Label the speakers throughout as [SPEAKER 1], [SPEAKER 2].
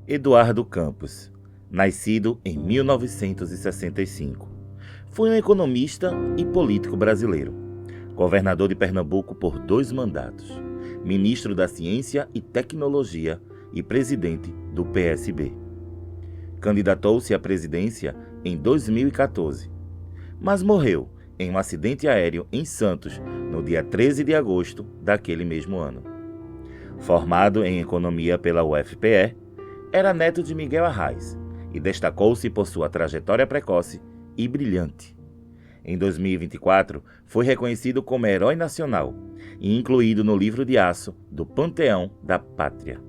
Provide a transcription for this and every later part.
[SPEAKER 1] Eduardo Campos, nascido em 1965. Foi um economista e político brasileiro, governador de Pernambuco por 2 mandatos, ministro da Ciência e Tecnologia e presidente do PSB. Candidatou-se à presidência em 2014, mas morreu em um acidente aéreo em Santos no dia 13 de agosto daquele mesmo ano. Formado em economia pela UFPE, era neto de Miguel Arraes e destacou-se por sua trajetória precoce e brilhante. Em 2024, foi reconhecido como herói nacional e incluído no livro de aço do Panteão da Pátria.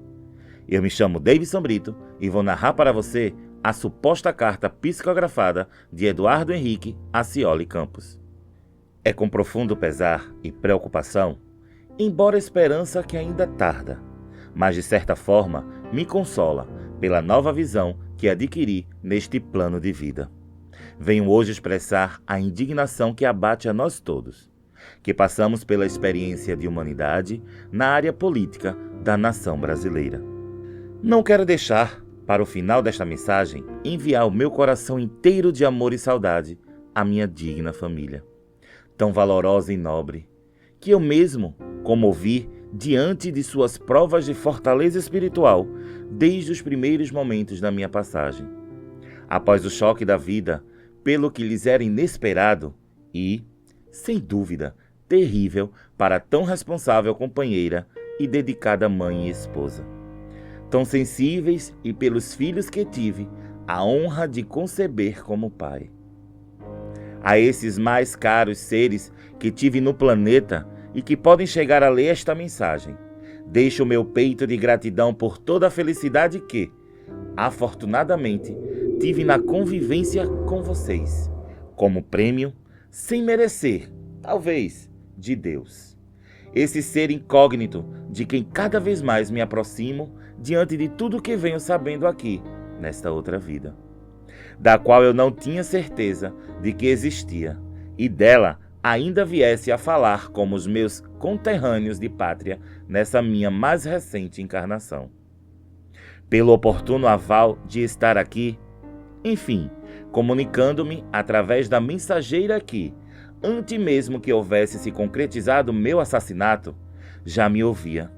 [SPEAKER 1] Eu me chamo Davidson Brito e vou narrar para você a suposta carta psicografada de Eduardo Henrique Acioli Campos. É com profundo pesar e preocupação, embora esperança que ainda tarda, mas de certa forma me consola pela nova visão que adquiri neste plano de vida. Venho hoje expressar a indignação que abate a nós todos, que passamos pela experiência de humanidade na área política da nação brasileira. Não quero deixar, para o final desta mensagem, enviar o meu coração inteiro de amor e saudade à minha digna família, tão valorosa e nobre, que eu mesmo comovi diante de suas provas de fortaleza espiritual desde os primeiros momentos da minha passagem. Após o choque da vida, pelo que lhes era inesperado e, sem dúvida, terrível para tão responsável companheira e dedicada mãe e esposa. Tão sensíveis e pelos filhos que tive a honra de conceber como pai. A esses mais caros seres que tive no planeta e que podem chegar a ler esta mensagem, deixo o meu peito de gratidão por toda a felicidade que, afortunadamente, tive na convivência com vocês, como prêmio, sem merecer, talvez, de Deus. Esse ser incógnito de quem cada vez mais me aproximo diante de tudo que venho sabendo aqui, nesta outra vida, da qual eu não tinha certeza de que existia, e dela ainda viesse a falar como os meus conterrâneos de pátria nessa minha mais recente encarnação. Pelo oportuno aval de estar aqui, enfim, comunicando-me através da mensageira que, antes mesmo que houvesse se concretizado meu assassinato, já me ouvia.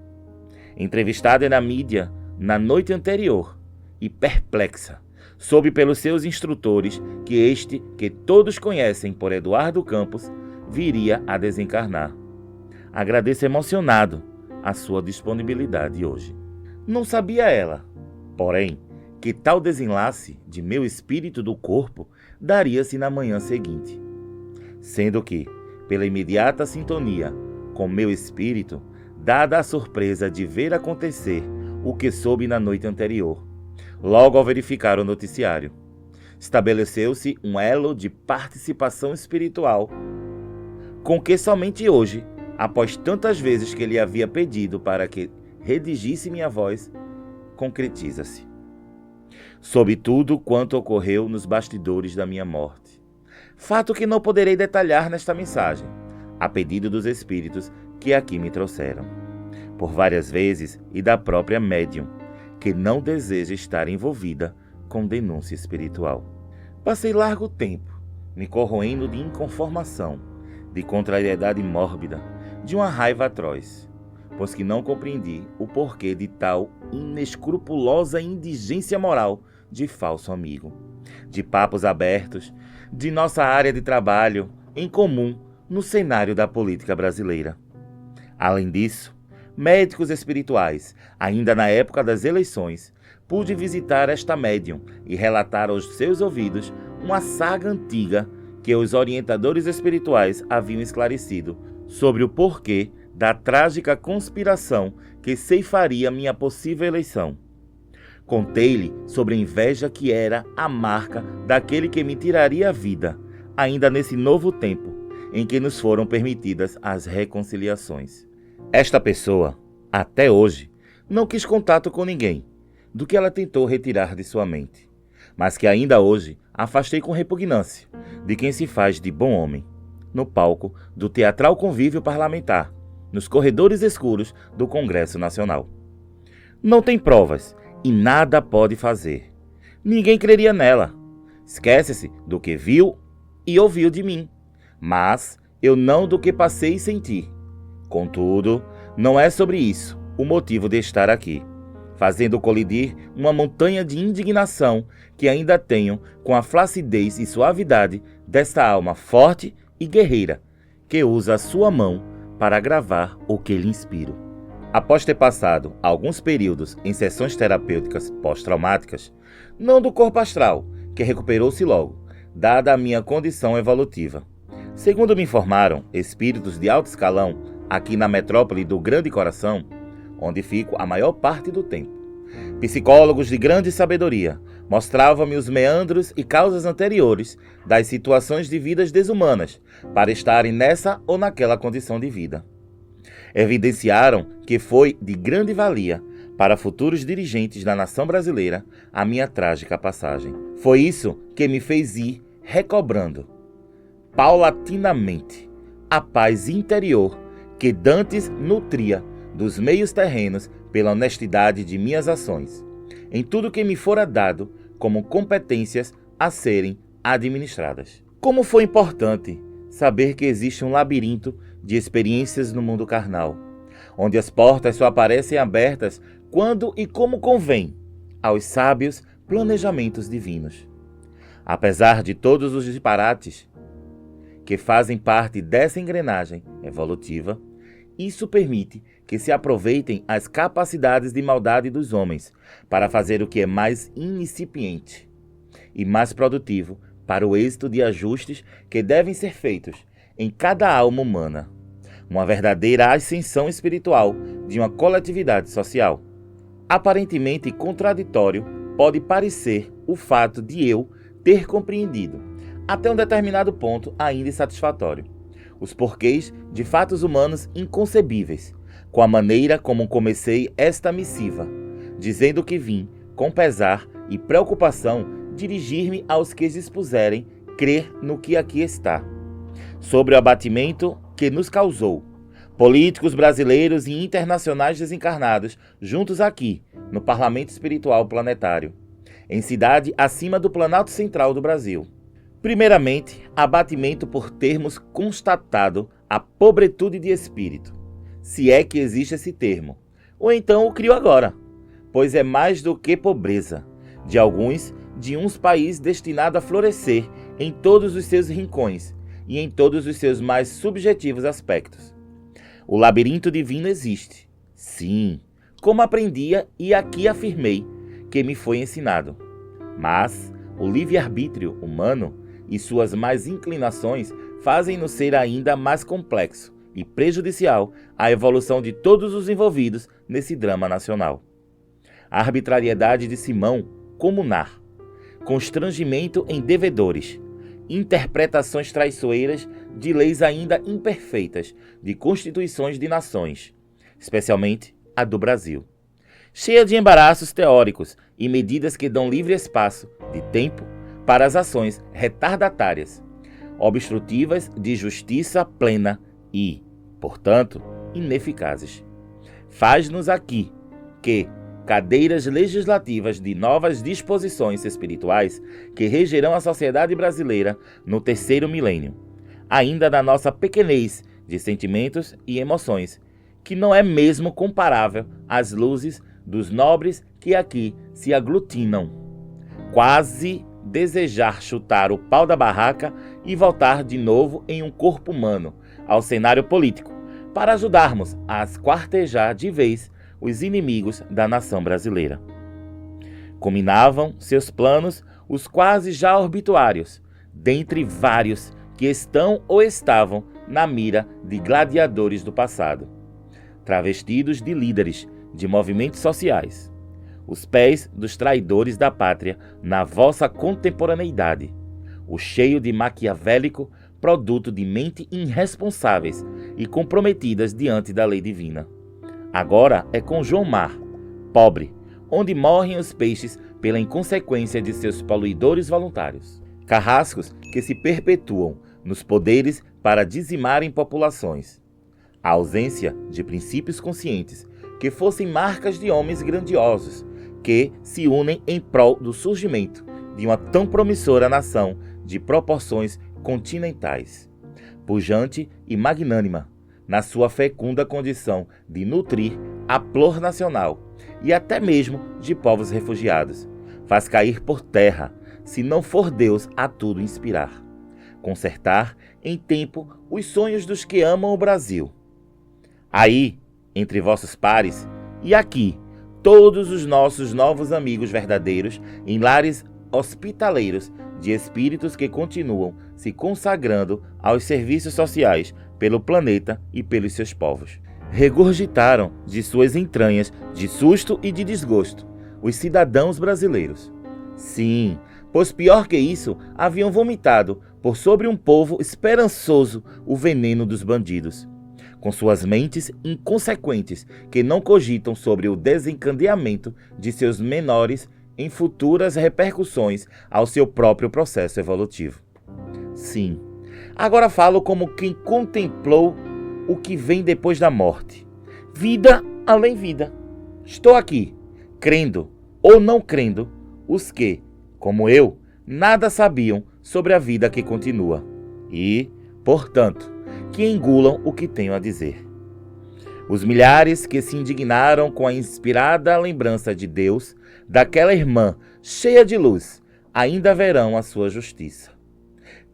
[SPEAKER 1] Entrevistada na mídia na noite anterior e perplexa, soube pelos seus instrutores que este, que todos conhecem por Eduardo Campos, viria a desencarnar. Agradeço emocionado a sua disponibilidade hoje. Não sabia ela, porém, que tal desenlace de meu espírito do corpo daria-se na manhã seguinte. Sendo que, pela imediata sintonia com meu espírito, dada a surpresa de ver acontecer o que soube na noite anterior, logo ao verificar o noticiário, estabeleceu-se um elo de participação espiritual, com que somente hoje, após tantas vezes que lhe havia pedido para que redigisse minha voz, concretiza-se. Soube tudo quanto ocorreu nos bastidores da minha morte. Fato que não poderei detalhar nesta mensagem, a pedido dos espíritos que aqui me trouxeram, por várias vezes e da própria médium, que não deseja estar envolvida com denúncia espiritual. Passei largo tempo me corroendo de inconformação, de contrariedade mórbida, de uma raiva atroz, pois que não compreendi o porquê de tal inescrupulosa indigência moral de falso amigo, de papos abertos, de nossa área de trabalho em comum no cenário da política brasileira. Além disso, médicos espirituais, ainda na época das eleições, pude visitar esta médium e relatar aos seus ouvidos uma saga antiga que os orientadores espirituais haviam esclarecido sobre o porquê da trágica conspiração que ceifaria minha possível eleição. Contei-lhe sobre a inveja que era a marca daquele que me tiraria a vida, ainda nesse novo tempo em que nos foram permitidas as reconciliações. Esta pessoa, até hoje, não quis contato com ninguém, do que ela tentou retirar de sua mente, mas que ainda hoje afastei com repugnância de quem se faz de bom homem, no palco do teatral convívio parlamentar, nos corredores escuros do Congresso Nacional. Não tem provas e nada pode fazer. Ninguém creria nela. Esquece-se do que viu e ouviu de mim, mas eu não do que passei e senti. Contudo, não é sobre isso o motivo de estar aqui, fazendo colidir uma montanha de indignação que ainda tenho com a flacidez e suavidade desta alma forte e guerreira, que usa a sua mão para gravar o que lhe inspiro. Após ter passado alguns períodos em sessões terapêuticas pós-traumáticas, não do corpo astral, que recuperou-se logo, dada a minha condição evolutiva. Segundo me informaram espíritos de alto escalão aqui na metrópole do Grande Coração, onde fico a maior parte do tempo, psicólogos de grande sabedoria mostravam-me os meandros e causas anteriores das situações de vidas desumanas para estarem nessa ou naquela condição de vida. Evidenciaram que foi de grande valia para futuros dirigentes da nação brasileira a minha trágica passagem. Foi isso que me fez ir recobrando, paulatinamente, a paz interior que dantes nutria dos meios terrenos pela honestidade de minhas ações, em tudo que me fora dado como competências a serem administradas. Como foi importante saber que existe um labirinto de experiências no mundo carnal, onde as portas só aparecem abertas quando e como convém aos sábios planejamentos divinos. Apesar de todos os disparates que fazem parte dessa engrenagem evolutiva, isso permite que se aproveitem as capacidades de maldade dos homens para fazer o que é mais incipiente e mais produtivo para o êxito de ajustes que devem ser feitos em cada alma humana, uma verdadeira ascensão espiritual de uma coletividade social. Aparentemente contraditório pode parecer o fato de eu ter compreendido, até um determinado ponto ainda insatisfatório, os porquês de fatos humanos inconcebíveis, com a maneira como comecei esta missiva, dizendo que vim, com pesar e preocupação, dirigir-me aos que dispuserem crer no que aqui está, sobre o abatimento que nos causou, políticos brasileiros e internacionais desencarnados, juntos aqui, no Parlamento Espiritual Planetário, em cidade acima do Planalto Central do Brasil. Primeiramente, abatimento por termos constatado a pobretude de espírito, se é que existe esse termo, ou então o crio agora, pois é mais do que pobreza, de alguns de uns países destinado a florescer em todos os seus rincões e em todos os seus mais subjetivos aspectos. O labirinto divino existe, sim, como aprendia e aqui afirmei que me foi ensinado, mas o livre-arbítrio humano e suas más inclinações fazem-no ser ainda mais complexo e prejudicial à evolução de todos os envolvidos nesse drama nacional. A arbitrariedade de Simão comunar, constrangimento em devedores, interpretações traiçoeiras de leis ainda imperfeitas de constituições de nações, especialmente a do Brasil, cheia de embaraços teóricos e medidas que dão livre espaço de tempo para as ações retardatárias, obstrutivas de justiça plena e, portanto, ineficazes. Faz-nos aqui que cadeiras legislativas de novas disposições espirituais que regerão a sociedade brasileira no terceiro milênio, ainda na nossa pequenez de sentimentos e emoções, que não é mesmo comparável às luzes dos nobres que aqui se aglutinam, quase desejar chutar o pau da barraca e voltar de novo em um corpo humano ao cenário político, para ajudarmos a esquartejar de vez os inimigos da nação brasileira. Combinavam seus planos os quase já orbituários, dentre vários que estão ou estavam na mira de gladiadores do passado, travestidos de líderes de movimentos sociais, os pés dos traidores da pátria na vossa contemporaneidade, o cheio de maquiavélico produto de mente irresponsáveis e comprometidas diante da lei divina. Agora é com João Mar, pobre, onde morrem os peixes pela inconsequência de seus poluidores voluntários. Carrascos que se perpetuam nos poderes para dizimarem populações. A ausência de princípios conscientes que fossem marcas de homens grandiosos, que se unem em prol do surgimento de uma tão promissora nação de proporções continentais, pujante e magnânima, na sua fecunda condição de nutrir a plor nacional e até mesmo de povos refugiados. Faz cair por terra, se não for Deus a tudo inspirar. Consertar em tempo os sonhos dos que amam o Brasil. Aí, entre vossos pares, e aqui, todos os nossos novos amigos verdadeiros em lares hospitaleiros de espíritos que continuam se consagrando aos serviços sociais pelo planeta e pelos seus povos. Regurgitaram de suas entranhas de susto e de desgosto os cidadãos brasileiros. Sim, pois pior que isso, haviam vomitado por sobre um povo esperançoso o veneno dos bandidos, com suas mentes inconsequentes que não cogitam sobre o desencadeamento de seus menores em futuras repercussões ao seu próprio processo evolutivo. Sim, agora falo como quem contemplou o que vem depois da morte. Vida além vida. Estou aqui, crendo ou não crendo, os que, como eu, nada sabiam sobre a vida que continua. E, portanto, que engulam o que tenho a dizer. Os milhares que se indignaram com a inspirada lembrança de Deus, daquela irmã cheia de luz, ainda verão a sua justiça.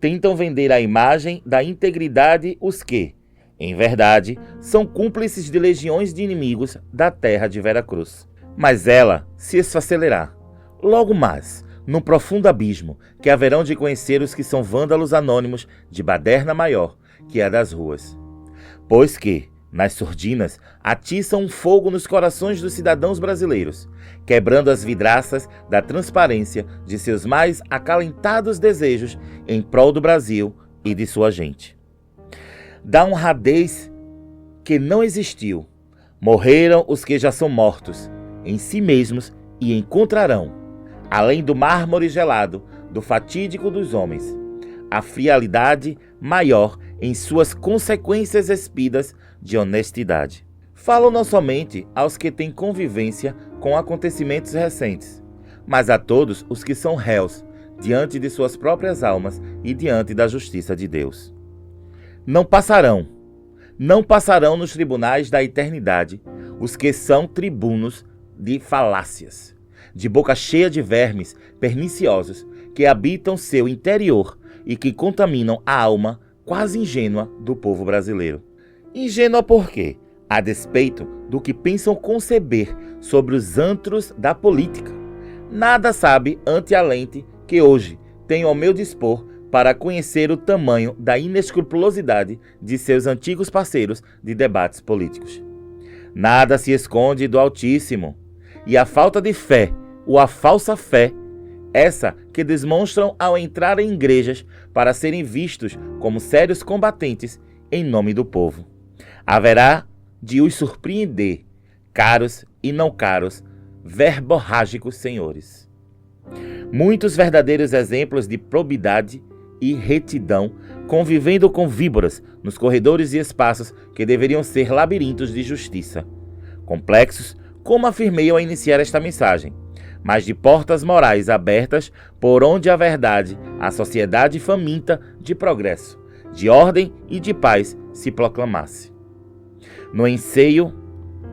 [SPEAKER 1] Tentam vender a imagem da integridade os que, em verdade, são cúmplices de legiões de inimigos da terra de Veracruz. Mas ela se esfacelará, logo mais, num profundo abismo, que haverão de conhecer os que são vândalos anônimos de baderna maior que a das ruas. Pois que, nas surdinas, atiçam um fogo nos corações dos cidadãos brasileiros, quebrando as vidraças da transparência de seus mais acalentados desejos em prol do Brasil e de sua gente. Da honradez que não existiu, morreram os que já são mortos, em si mesmos, e encontrarão, além do mármore gelado do fatídico dos homens, a frialdade maior em suas consequências espidas de honestidade. Falo não somente aos que têm convivência com acontecimentos recentes, mas a todos os que são réus diante de suas próprias almas e diante da justiça de Deus. Não passarão nos tribunais da eternidade os que são tribunos de falácias, de boca cheia de vermes perniciosos que habitam seu interior e que contaminam a alma quase ingênua do povo brasileiro. Ingênua por quê? A despeito do que pensam conceber sobre os antros da política. Nada sabe ante a lente que hoje tenho ao meu dispor para conhecer o tamanho da inescrupulosidade de seus antigos parceiros de debates políticos. Nada se esconde do Altíssimo, e a falta de fé, ou a falsa fé, essa que demonstram ao entrar em igrejas para serem vistos como sérios combatentes em nome do povo. Haverá de os surpreender, caros e não caros, verborrágicos senhores. Muitos verdadeiros exemplos de probidade e retidão convivendo com víboras nos corredores e espaços que deveriam ser labirintos de justiça. Complexos, como afirmei ao iniciar esta mensagem, mas de portas morais abertas por onde a verdade, a sociedade faminta de progresso, de ordem e de paz se proclamasse. No enseio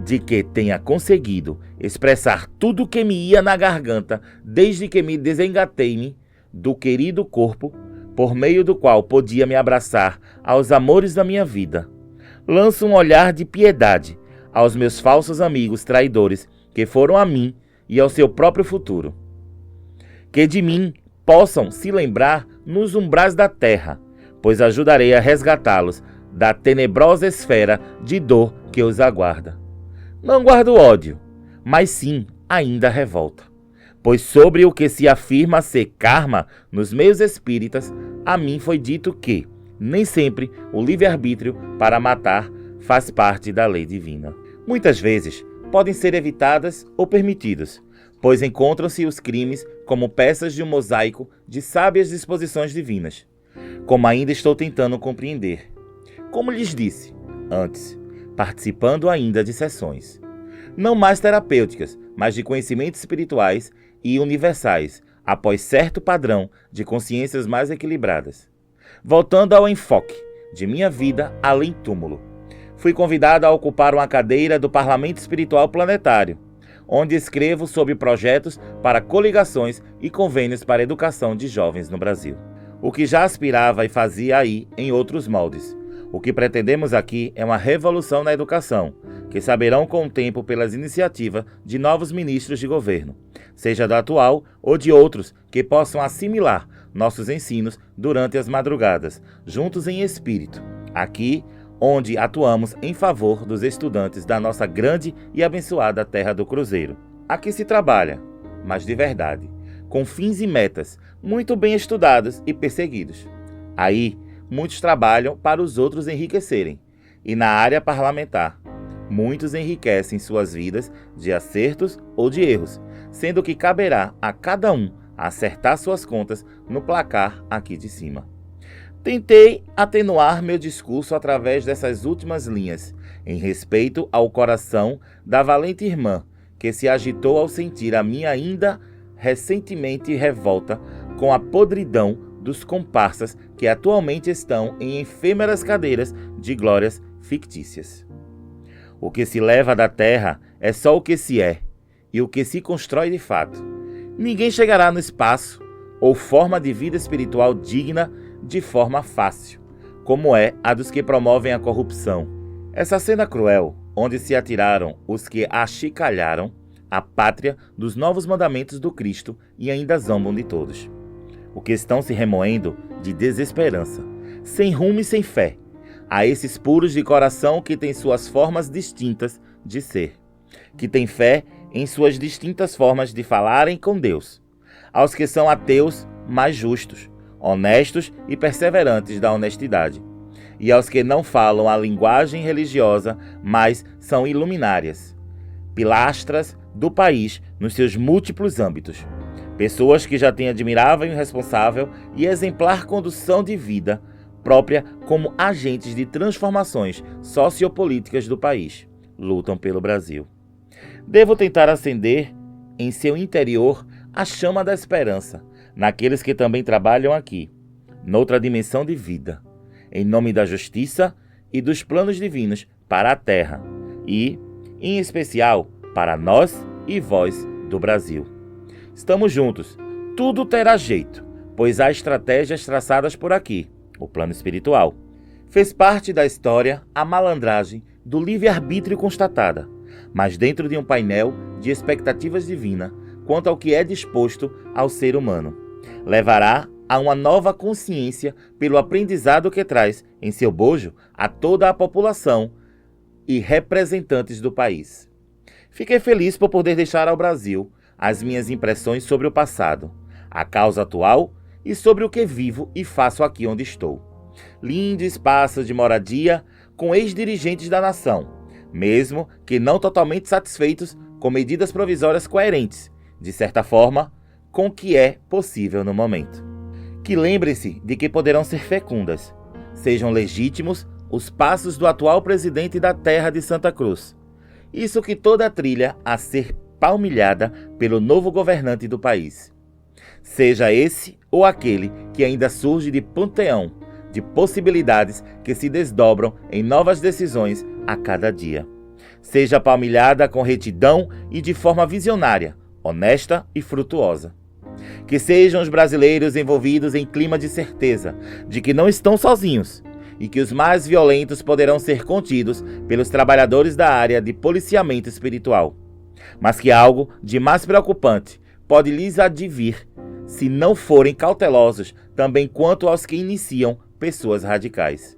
[SPEAKER 1] de que tenha conseguido expressar tudo o que me ia na garganta desde que me desengatei-me do querido corpo, por meio do qual podia me abraçar aos amores da minha vida, lanço um olhar de piedade aos meus falsos amigos traidores que foram a mim e ao seu próprio futuro. Que de mim possam se lembrar nos umbrais da terra, pois ajudarei a resgatá-los da tenebrosa esfera de dor que os aguarda. Não guardo ódio, mas sim ainda revolta, pois sobre o que se afirma ser karma nos meios espíritas, a mim foi dito que nem sempre o livre-arbítrio para matar faz parte da lei divina. Muitas vezes podem ser evitadas ou permitidas, pois encontram-se os crimes como peças de um mosaico de sábias disposições divinas, como ainda estou tentando compreender. Como lhes disse antes, participando ainda de sessões, não mais terapêuticas, mas de conhecimentos espirituais e universais, após certo padrão de consciências mais equilibradas. Voltando ao enfoque de minha vida além túmulo, fui convidado a ocupar uma cadeira do Parlamento Espiritual Planetário, onde escrevo sobre projetos para coligações e convênios para a educação de jovens no Brasil. O que já aspirava e fazia aí em outros moldes. O que pretendemos aqui é uma revolução na educação, que saberão com o tempo pelas iniciativas de novos ministros de governo, seja do atual ou de outros que possam assimilar nossos ensinos durante as madrugadas, juntos em espírito, aqui onde atuamos em favor dos estudantes da nossa grande e abençoada terra do Cruzeiro. Aqui se trabalha, mas de verdade, com fins e metas muito bem estudados e perseguidos. Aí, muitos trabalham para os outros enriquecerem, e na área parlamentar, muitos enriquecem suas vidas de acertos ou de erros, sendo que caberá a cada um acertar suas contas no placar aqui de cima. Tentei atenuar meu discurso através dessas últimas linhas, em respeito ao coração da valente irmã, que se agitou ao sentir a minha ainda recentemente revolta com a podridão dos comparsas que atualmente estão em efêmeras cadeiras de glórias fictícias. O que se leva da terra é só o que se é, e o que se constrói de fato. Ninguém chegará no espaço ou forma de vida espiritual digna de forma fácil, como é a dos que promovem a corrupção. Essa cena cruel, onde se atiraram os que achicalharam a pátria dos novos mandamentos do Cristo e ainda zombam de todos. O que estão se remoendo de desesperança, sem rumo e sem fé, a esses puros de coração que têm suas formas distintas de ser, que têm fé em suas distintas formas de falarem com Deus, aos que são ateus mais justos, honestos e perseverantes da honestidade, e aos que não falam a linguagem religiosa, mas são iluminárias, pilastras do país nos seus múltiplos âmbitos, pessoas que já têm admirável, irresponsável e exemplar condução de vida própria como agentes de transformações sociopolíticas do país, lutam pelo Brasil. Devo tentar acender em seu interior a chama da esperança, naqueles que também trabalham aqui, noutra dimensão de vida, em nome da justiça e dos planos divinos para a terra e, em especial, para nós e vós do Brasil. Estamos juntos, tudo terá jeito, pois há estratégias traçadas por aqui, o plano espiritual. Fez parte da história a malandragem do livre-arbítrio constatada, mas dentro de um painel de expectativas divinas quanto ao que é disposto ao ser humano. Levará a uma nova consciência pelo aprendizado que traz em seu bojo a toda a população e representantes do país. Fiquei feliz por poder deixar ao Brasil as minhas impressões sobre o passado, a causa atual e sobre o que vivo e faço aqui onde estou. Lindo espaço de moradia com ex-dirigentes da nação, mesmo que não totalmente satisfeitos com medidas provisórias coerentes, de certa forma, com o que é possível no momento. Que lembrem-se de que poderão ser fecundas, sejam legítimos os passos do atual presidente da terra de Santa Cruz. Isso que toda a trilha a ser palmilhada pelo novo governante do país. Seja esse ou aquele que ainda surge de panteão de possibilidades que se desdobram em novas decisões a cada dia. Seja palmilhada com retidão e de forma visionária, honesta e frutuosa. Que sejam os brasileiros envolvidos em clima de certeza de que não estão sozinhos e que os mais violentos poderão ser contidos pelos trabalhadores da área de policiamento espiritual. Mas que algo de mais preocupante pode lhes advir se não forem cautelosos também quanto aos que iniciam pessoas radicais.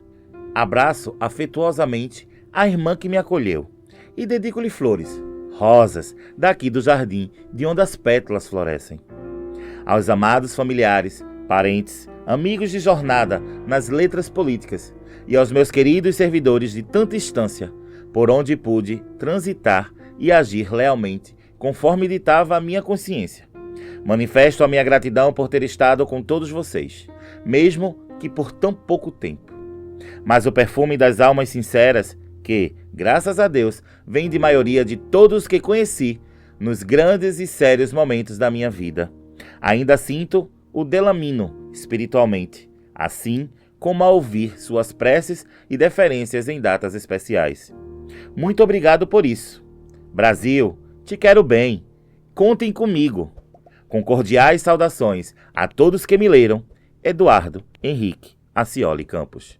[SPEAKER 1] Abraço afetuosamente a irmã que me acolheu e dedico-lhe flores, rosas, daqui do jardim, de onde as pétalas florescem. Aos amados familiares, parentes, amigos de jornada nas letras políticas e aos meus queridos servidores de tanta instância, por onde pude transitar e agir lealmente, conforme ditava a minha consciência. Manifesto a minha gratidão por ter estado com todos vocês, mesmo que por tão pouco tempo. Mas o perfume das almas sinceras que, graças a Deus, vem de maioria de todos que conheci nos grandes e sérios momentos da minha vida. Ainda sinto o delamino espiritualmente, assim como a ouvir suas preces e deferências em datas especiais. Muito obrigado por isso. Brasil, te quero bem. Contem comigo. Com cordiais saudações a todos que me leram, Eduardo Henrique Acioli Campos.